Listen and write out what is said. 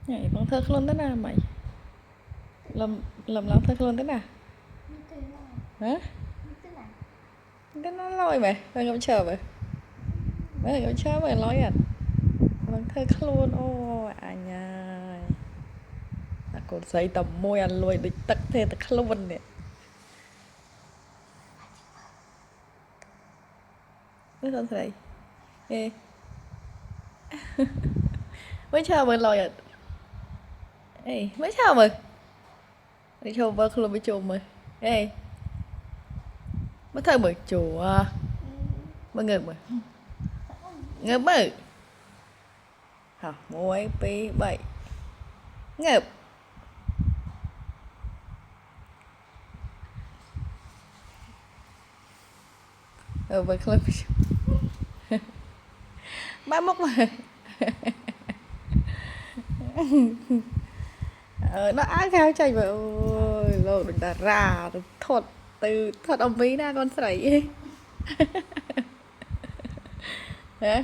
Nhảy bằng thơ luôn thế nào mày? Lầm lắm thơ luôn thế nào? Hả? Thế nó lôi mày, mày không chờ mày. Mày không chờ mày lôi à? Bằng thơ luôn, ô anh ơi. Còn giấy tầm môi ăn lùi địch tắc thế tắc luôn nè. Mới không thấy. Ê. Mới chờ mày lôi à? Ê, mới chờ mày. Đi cho vợ không bị chùm mày. Ê. Mới thơ mày chùa. Mới ngừng mày. Ngừng mày. Hả, môi bí bậy. Ngừng. Vợ không bị chùm. Ba mốc mày. Nó ác khao chạy mà ôi lô đừng ta ra thuật từ thuật ông ví ra con sấy hả